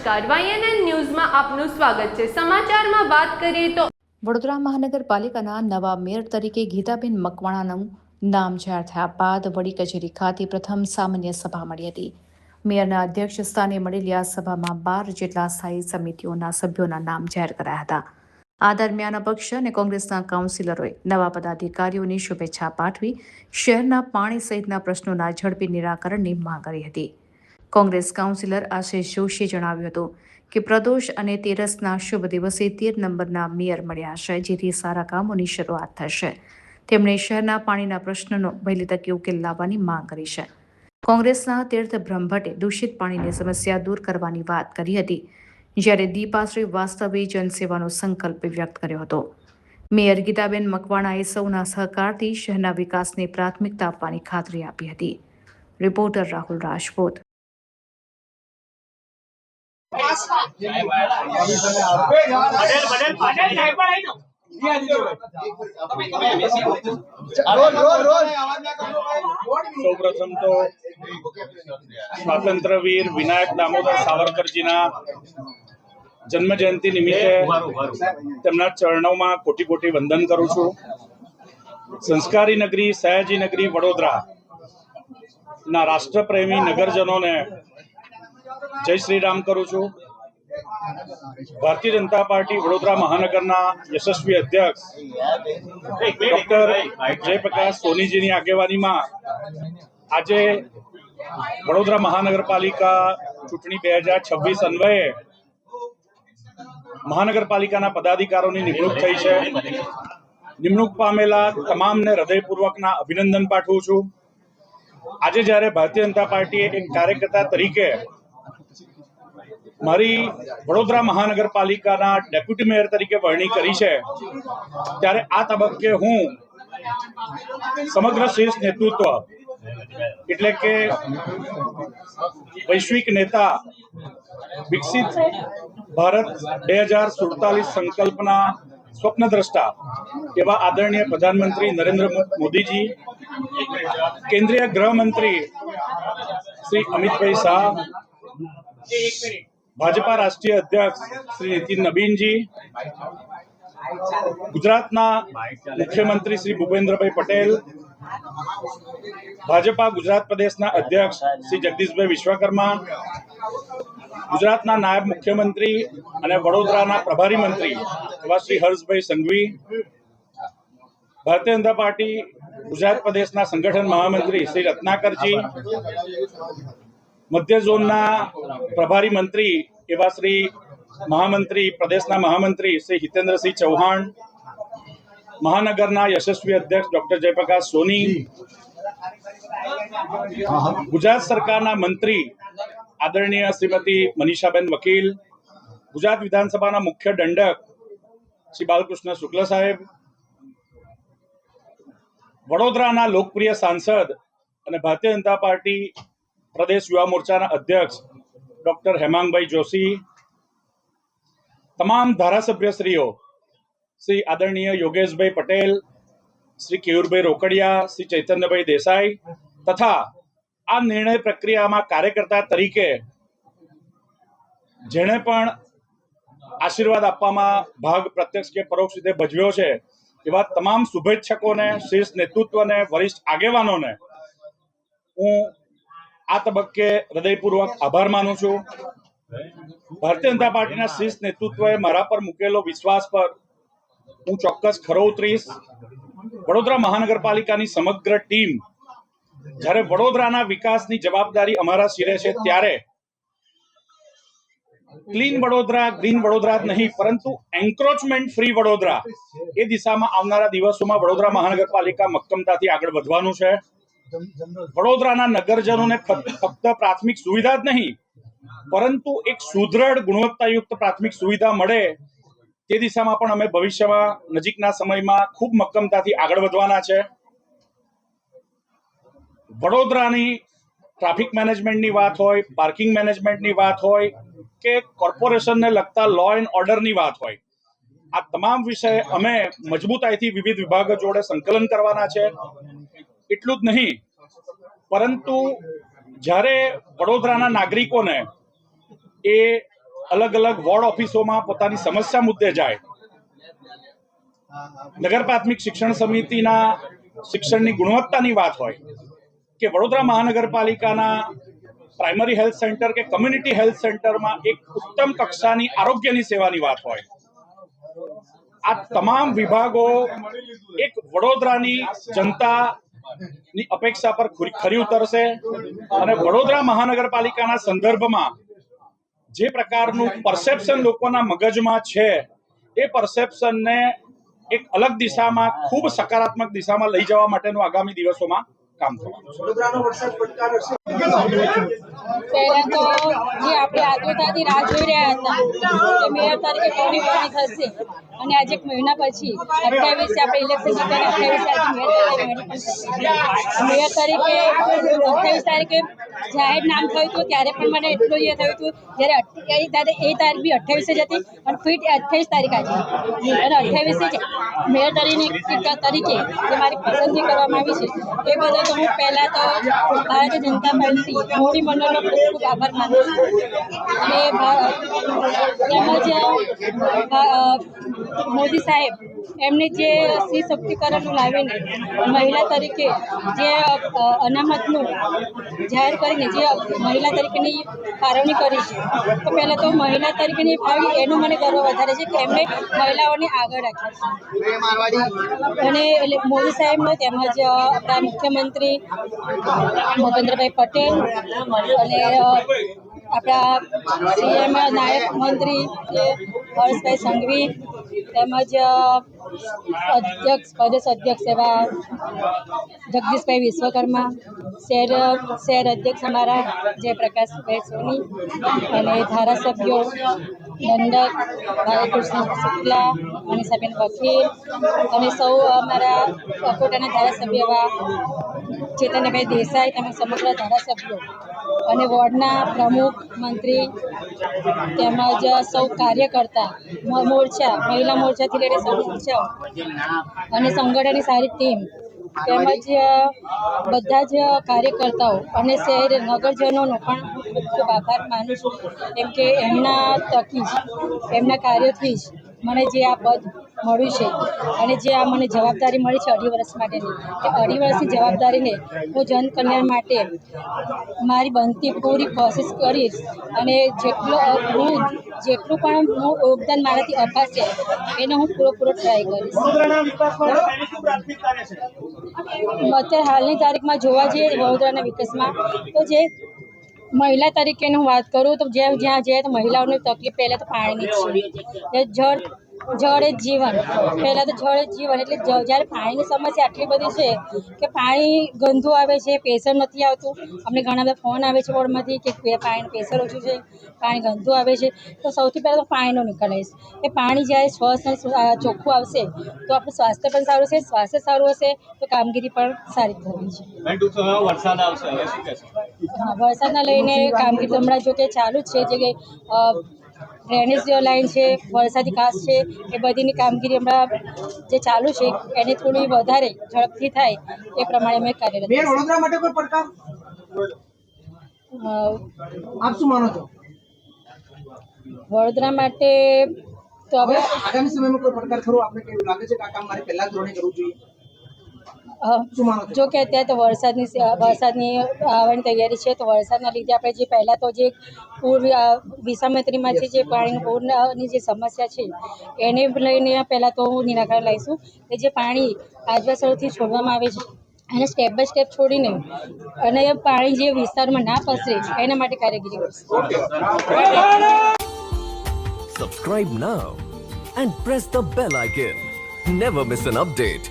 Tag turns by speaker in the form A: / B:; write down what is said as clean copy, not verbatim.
A: નમસ્કાર, YNN ન્યૂઝમાં આપનું સ્વાગત છે। સમાચારમાં વાત કરીએ તો
B: વડોદરા મહાનગરપાલિકાના નવા મેયર તરીકે ગીતાબેન મકવાણાનું નામ જાહેર થયા બાદ વડી કચેરી ખાતે પ્રથમ સામાન્ય સભા મળી હતી। મેયરના અધ્યક્ષ સ્થાને મળેલી આ સભામાં 12 જેટલા સ્થાયી સમિતિઓના સભ્યોના નામ જાહેર કરાયા હતા। આ દરમિયાન અપક્ષ અને કોંગ્રેસના કાઉન્સિલરોએ નવા પદાધિકારીઓની શુભેચ્છા પાઠવી શહેરના પાણી સહિતના પ્રશ્નોના ઝડપી નિરાકરણની માંગ કરી હતી। કોંગ્રેસ કાઉન્સિલર આશિષ જોશીએ જણાવ્યું હતું કે પ્રદોષ અને તેરસના શુભ દિવસે 13 નંબરના મેયર મળ્યા છે, જેથી સારા કામોની શરૂઆત થશે। તેમણે શહેરના પાણીના પ્રશ્નનો વહેલી તકે ઉકેલ લાવવાની માંગ કરી છે। કોંગ્રેસના તીર્થ બ્રહ્મભટ્ટે દૂષિત પાણીની સમસ્યા દૂર કરવાની વાત કરી હતી, જ્યારે દીપા શ્રીવાસ્તવે જનસેવાનો સંકલ્પ વ્યક્ત કર્યો હતો। મેયર ગીતાબેન મકવાણાએ સૌના સહકારથી શહેરના વિકાસને પ્રાથમિકતા આપવાની ખાતરી આપી હતી। રિપોર્ટર રાહુલ રાજપૂત।
C: સૌપ્રથમ તો સ્વાતંત્ર્યવીર વિનાયક દામોદર સાવરકરજીના જન્મ જયંતિ નિમિત્તે તેમના ચરણોમાં કોટી કોટી વંદન કરું છું। સંસ્કારી નગરી સયાજી નગરી વડોદરા ના રાષ્ટ્રપ્રેમી નગરજનોને જય શ્રી રામ કરું છું। ભારતીય જનતા પાર્ટી વડોદરા મહાનગરના યશસ્વી અધ્યક્ષ ડોક્ટર જયપ્રકાશ સોનીજીની આગેવાનીમાં આજે વડોદરા મહાનગરપાલિકા ચૂંટણી 2026 અન્વયે મહાનગરપાલિકાના પદાધિકારીઓની નિમણૂક થઈ છે। નિમણૂક પામેલા તમામને હૃદયપૂર્વકના અભિનંદન પાઠવું છું। આજે જ્યારે ભારતીય જનતા પાર્ટીએ એક કાર્યકર્તા તરીકે મારી વડોદરા મહાનગરપાલિકાના ડેપ્યુટી મેયર તરીકે વરણી કરી છે, ત્યારે આ તબક્કે હું સમગ્ર શીર્ષ નેતૃત્વ એટલે કે વૈશ્વિક નેતા, વિકસિત ભારત 2047 સંકલ્પના સ્વપ્નદ્રષ્ટા એવા આદરણીય પ્રધાનમંત્રી નરેન્દ્ર મોદીજી, કેન્દ્રીય ગૃહમંત્રી શ્રી અમિતભાઈ શાહ, ભાજપા રાષ્ટ્રીય અધ્યક્ષ શ્રી નીતિન નબીનજી, ગુજરાતના મુખ્યમંત્રી શ્રી ભૂપેન્દ્રભાઈ પટેલ, ભાજપા ગુજરાત પ્રદેશના અધ્યક્ષ શ્રી જગદીશભાઈ વિશ્વકર્મા, ગુજરાતના નાયબ મુખ્યમંત્રી અને વડોદરાના પ્રભારી મંત્રી એવા શ્રી હર્ષભાઈ સંઘવી, ભારતીય જનતા પાર્ટી ગુજરાત પ્રદેશના સંગઠન મહામંત્રી શ્રી રત્નાકરજી, મધ્ય ઝોનના પ્રભારી મંત્રી એવા શ્રી મહામંત્રી પ્રદેશના મહામંત્રી શ્રી હિતેન્દ્રસિંહ ચૌહાણ, મહાનગરના યશસ્વી અધ્યક્ષ ડોક્ટર જયપ્રકાશ સોની, ગુજરાત સરકારના મંત્રી આદરણીય શ્રીમતી મનીષાબેન વકીલ, ગુજરાત વિધાનસભાના મુખ્ય દંડક શ્રી બાલકૃષ્ણ શુક્લ સાહેબ, વડોદરાના લોકપ્રિય સાંસદ અને ભારતીય જનતા પાર્ટી પ્રદેશ યુવા મોરચાના અધ્યક્ષ ડોક્ટર હેમાંગભાઈ જોશી, તમામ ધારાસભ્યશ્રીઓ શ્રી આદરણીય યોગેશભાઈ પટેલ, શ્રી કેયુરભાઈ રોકડિયા, શ્રી ચૈતન્યભાઈ દેસાઈ તથા આ નિર્ણય પ્રક્રિયામાં કાર્યકર્તા તરીકે જેણે પણ આશીર્વાદ આપવામાં ભાગ પ્રત્યક્ષ કે પરોક્ષ રીતે ભજવ્યો છે એવા તમામ શુભેચ્છકોને, શીર્ષ નેતૃત્વને, વરિષ્ઠ આગેવાનોને હું આ તબક્કે હૃદયપૂર્વક આભાર માનું છું। ભારતીય જનતા પાર્ટીના શીર્ષ નેતૃત્વએ મારા પર મૂકેલો વિશ્વાસ પર હું ચોક્કસ ખરો ઉતરીશ। વડોદરા મહાનગરપાલિકાની સમગ્ર ટીમ જ્યારે વડોદરાના વિકાસની જવાબદારી અમારા શિરે છે, ત્યારે ક્લીન વડોદરા, ગ્રીન વડોદરા જ નહીં પરંતુ એન્ક્રોચમેન્ટ ફ્રી વડોદરા એ દિશામાં આવનારા દિવસોમાં વડોદરા મહાનગરપાલિકા મક્કમતાથી આગળ વધવાનું છે। વડોદરાના નગરજનોને ફક્ત પ્રાથમિક સુવિધા જ નહીં પરંતુ એક સુદૃઢ ગુણવત્તાયુક્ત પ્રાથમિક સુવિધા મળે તે દિશામાં પણ અમે ભવિષ્યમાં નજીકના સમયમાં ખૂબ મક્કમતાથી આગળ વધવાના છે। વડોદરાની ટ્રાફિક મેનેજમેન્ટની વાત હોય, પાર્કિંગ મેનેજમેન્ટની વાત હોય કે કોર્પોરેશનને લગતા લો એન્ડ ઓર્ડરની વાત હોય, આ તમામ વિષય અમે મજબૂતાઈથી વિવિધ વિભાગો જોડે સંકલન કરવાના છે। એટલું જ નહીં પરંતુ જ્યારે વડોદરાના નાગરિકોને એ અલગ અલગ વોર્ડ ઓફિસોમાં પોતાની સમસ્યા મુદ્દે જાય, નગર પ્રાથમિક શિક્ષણ સમિતિના શિક્ષણની ગુણવત્તાની વાત હોય કે વડોદરા મહાનગરપાલિકાના પ્રાઇમરી હેલ્થ સેન્ટર કે કમ્યુનિટી હેલ્થ સેન્ટરમાં એક ઉત્તમ કક્ષાની આરોગ્યની સેવાની વાત હોય, આ તમામ વિભાગો એક વડોદરાની જનતાની અપેક્ષા પર ખરી ઉતરશે અને વડોદરા મહાનગરપાલિકાના સંદર્ભમાં જે પ્રકારનું પરસેપ્શન લોકોના મગજમાં છે એ પરસેપ્શનને એક અલગ દિશામાં ખૂબ સકારાત્મક દિશામાં લઈ જવા માટેનું આગામી દિવસોમાં કામ કરવાનું છે.
D: પહેલા તો જે આપણે આતુરતાથી રાહ જોઈ રહ્યા હતા કે મેયર તરીકે કોની વરણી થશે, અને આજે એક મહિના પછી 28 આપણે ઇલેક્શન જીત્યા, 28 મેયર તરીકે 28 તારીખે જાહેર નામ થયું હતું ત્યારે પણ મને એટલું એ થયું હતું જ્યારે એ તારીખ બી 28 જ હતી અને ફિટ 28 તારીખ આજે અને 28 જ મેયર તરીકે જે મારી પસંદગી કરવામાં આવી છે એ બદલ તો હું પહેલાં તો ભારતીય જનતા પાર્ટી મોદી મંડળનો ખૂબ ખૂબ આભાર માનું છું. અને તેમજ મોદી સાહેબ એમને જે સ્ત્રી સશક્તિકરણ લાવીને મહિલા તરીકે જે અનામતનું જાહેર કરીને જે મહિલા તરીકેની ફાળવણી કરી છે, તો પહેલાં તો મહિલા તરીકેની ફાળવણી એનું મને ગર્વ વધારે છે કે એમને મહિલાઓને આગળ રાખ્યા છે. અને મોદી સાહેબનો તેમજ આપણા મુખ્યમંત્રી ભૂપેન્દ્રભાઈ પટેલ અને આપણા સીએમ નાયક મંત્રી હર્ષભાઈ સંઘવી તેમજ પ્રદેશ અધ્યક્ષ એવા જગદીશભાઈ વિશ્વકર્મા, શહેર અધ્યક્ષ અમારા જયપ્રકાશભાઈ સોની અને ધારાસભ્યો દંડક ભાલકૃષ્ણ શુક્લા, મનીષાબેન વકીલ અને સૌ અમારા કોટાના ધારાસભ્ય એવા ચેતનભાઈ દેસાઈ તેમજ સમગ્ર ધારાસભ્યો અને વોર્ડના પ્રમુખ મંત્રી તેમજ સૌ કાર્યકર્તા મોરચા, મહિલા મોરચાથી લઈને સૌ મોરચાઓ અને સંગઠનની સારી ટીમ તેમજ બધા જ કાર્યકર્તાઓ અને શહેર નગરજનોનો પણ ખૂબ ખૂબ આભાર માનું છું, કેમ કે એમના થકી જ એમના કાર્યોથી જ મને જે આ પદ મળ્યું છે અને જે આ મને જવાબદારી મળી છે 2.5 વર્ષ માટેની, એ 2.5 વર્ષની જવાબદારીને હું જનકલ્યાણ માટે મારી બનતી પૂરી કોશિશ કરીશ અને જેટલું પણ હું યોગદાન મારાથી અપાશે એને હું પૂરો ટ્રાય કરીશ. અત્યારે હાલની તારીખમાં જોવા જઈએ વડોદરાના વિકાસમાં તો જે મહિલા તરીકેની હું વાત કરું તો જ્યાં જઈએ તો મહિલાઓની તકલીફ પહેલાં તો પાણીની છે. જળ એ જીવન, પહેલાં તો જળ એ જીવન એટલે જ્યારે પાણીની સમસ્યા આટલી બધી છે કે પાણી ગંદુ આવે છે, પ્રેશર નથી આવતું. અમને ઘણા બધા ફોન આવે છે વોર્ડમાંથી કે પાણીનું પ્રેશર ઓછું છે, પાણી ગંદુ આવે છે. તો સૌથી પહેલાં તો પાણીનો નિકાલ આવીશ એ પાણી જ્યારે સ્વચ્છ અને ચોખ્ખું આવશે તો આપણું સ્વાસ્થ્ય પણ સારું છે, સ્વાસ્થ્ય સારું હશે તો કામગીરી પણ સારી થવાની છે. વરસાદના લઈને કામગીરી હમણાં જો કે ચાલુ જ છે, જે ડ્રેનેજ લાઈન છે, વરસાદી ઘાસ છે, એ બધીની કામગીરી હમણાં જે ચાલુ છે એને થોડી વધારે ઝડપથી થાય એ પ્રમાણે અમે કાર્યરત.
E: વડોદરા માટે કોઈ પડકાર આપ શું માનો છો?
D: વડોદરા માટે તો હવે
E: આગામી સમયમાં કોઈ પડકાર ખરો આપને કેવું લાગે છે કે આ કામ મારે પહેલા ધોરણે કરવું જોઈએ?
D: જો કે અત્યારે તો વરસાદની આવવાની તૈયારી છે, તો વરસાદના લીધે આપણે જે પહેલાં તો જે પૂર વિસામત્રીમાંથી જે પાણીની પૂરની જે સમસ્યા છે એને લઈને પહેલાં તો નિરાકરણ લાવીશું કે જે પાણી આજુબાજુથી છોડવામાં આવે છે એને સ્ટેપ બાય સ્ટેપ છોડીને અને પાણી જે વિસ્તારમાં ના પસરે એના માટે કામગીરી કરશું.
F: Subscribe now and press the bell icon. Never miss an update.